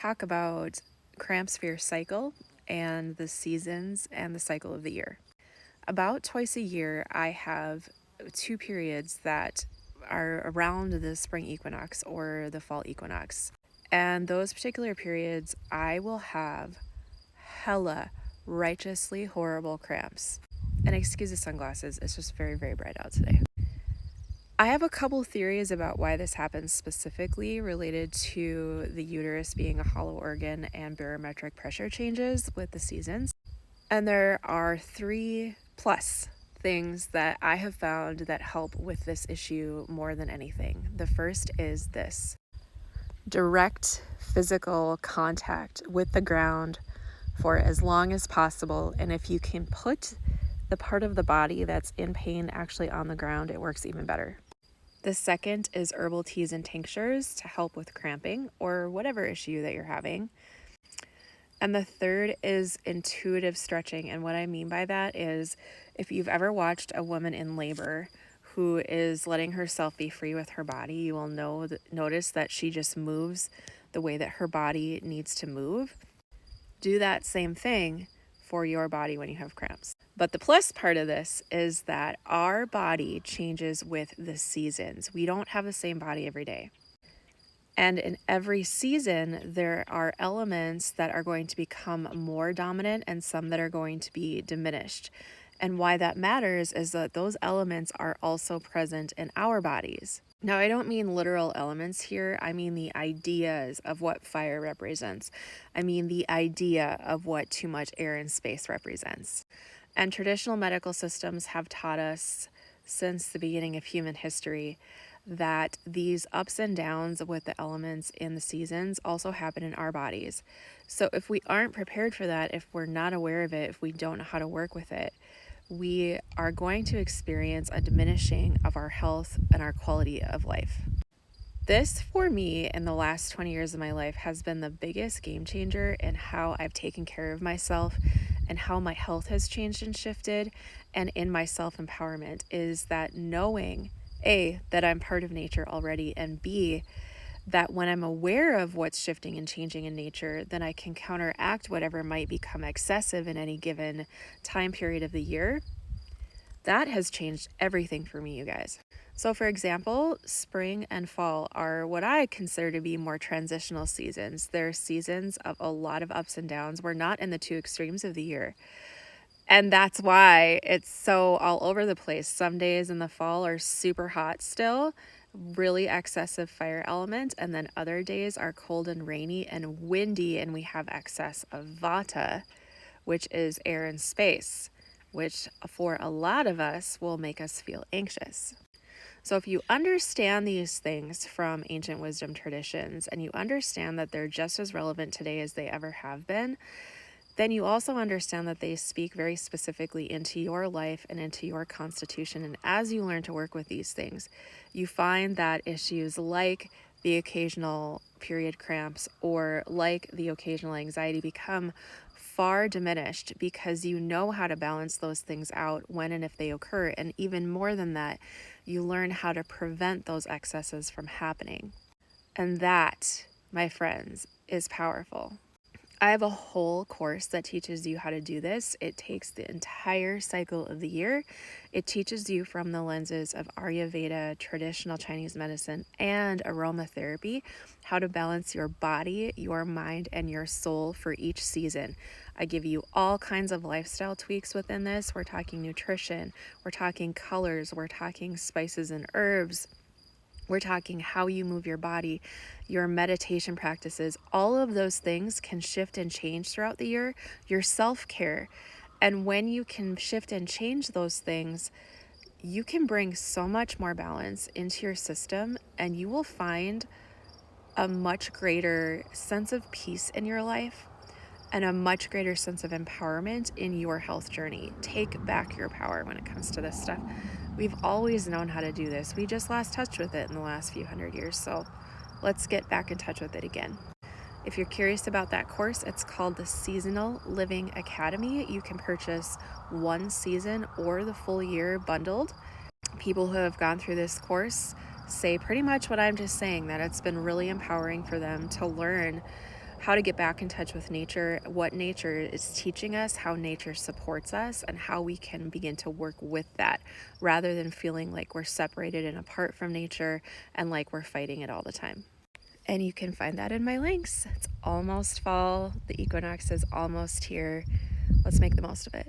talk about cramps for your cycle and the seasons and the cycle of the year. About twice a year, I have two periods that are around the spring equinox or the fall equinox. And those particular periods, I will have hella righteously horrible cramps. And excuse the sunglasses, it's just very, very bright out today. I have a couple theories about why this happens specifically related to the uterus being a hollow organ and barometric pressure changes with the seasons. And there are 3+ things that I have found that help with this issue more than anything. The first is this: direct physical contact with the ground for as long as possible. And if you can put the part of the body that's in pain actually on the ground, it works even better. The second is herbal teas and tinctures to help with cramping or whatever issue that you're having. And the third is intuitive stretching. And what I mean by that is if you've ever watched a woman in labor who is letting herself be free with her body, you will notice that she just moves the way that her body needs to move. Do that same thing for your body when you have cramps. But the plus part of this is that our body changes with the seasons. We don't have the same body every day. And in every season, there are elements that are going to become more dominant and some that are going to be diminished. And why that matters is that those elements are also present in our bodies. Now, I don't mean literal elements here. I mean the ideas of what fire represents. I mean the idea of what too much air and space represents. And traditional medical systems have taught us since the beginning of human history that these ups and downs with the elements in the seasons also happen in our bodies. So if we aren't prepared for that, if we're not aware of it, if we don't know how to work with it, we are going to experience a diminishing of our health and our quality of life. This, for me, in the last 20 years of my life, has been the biggest game changer in how I've taken care of myself and how my health has changed and shifted, and in my self-empowerment, is that knowing, A, that I'm part of nature already, and B, that when I'm aware of what's shifting and changing in nature, then I can counteract whatever might become excessive in any given time period of the year. That has changed everything for me, you guys. So for example, spring and fall are what I consider to be more transitional seasons. They're seasons of a lot of ups and downs. We're not in the two extremes of the year. And that's why it's so all over the place. Some days in the fall are super hot still, really excessive fire element, and then other days are cold and rainy and windy, and we have excess of vata, which is air and space, which for a lot of us will make us feel anxious. So if you understand these things from ancient wisdom traditions and you understand that they're just as relevant today as they ever have been, then you also understand that they speak very specifically into your life and into your constitution. And as you learn to work with these things, you find that issues like the occasional period cramps or like the occasional anxiety become far diminished because you know how to balance those things out when and if they occur. And even more than that, you learn how to prevent those excesses from happening. And that, my friends, is powerful. I have a whole course that teaches you how to do this. It takes the entire cycle of the year. It teaches you from the lenses of Ayurveda, traditional Chinese medicine, and aromatherapy, how to balance your body, your mind, and your soul for each season. I give you all kinds of lifestyle tweaks within this. We're talking nutrition, we're talking colors, we're talking spices and herbs. We're talking how you move your body, your meditation practices. All of those things can shift and change throughout the year. Your self-care. And when you can shift and change those things, you can bring so much more balance into your system, and you will find a much greater sense of peace in your life and a much greater sense of empowerment in your health journey. Take back your power when it comes to this stuff. We've always known how to do this. We just lost touch with it in the last few hundred years. So let's get back in touch with it again. If you're curious about that course, it's called the Seasonal Living Academy. You can purchase one season or the full year bundled. People who have gone through this course say pretty much what I'm just saying, that it's been really empowering for them to learn how to get back in touch with nature, what nature is teaching us, how nature supports us, and how we can begin to work with that rather than feeling like we're separated and apart from nature and like we're fighting it all the time. And you can find that in my links. It's almost fall, the equinox is almost here. Let's make the most of it.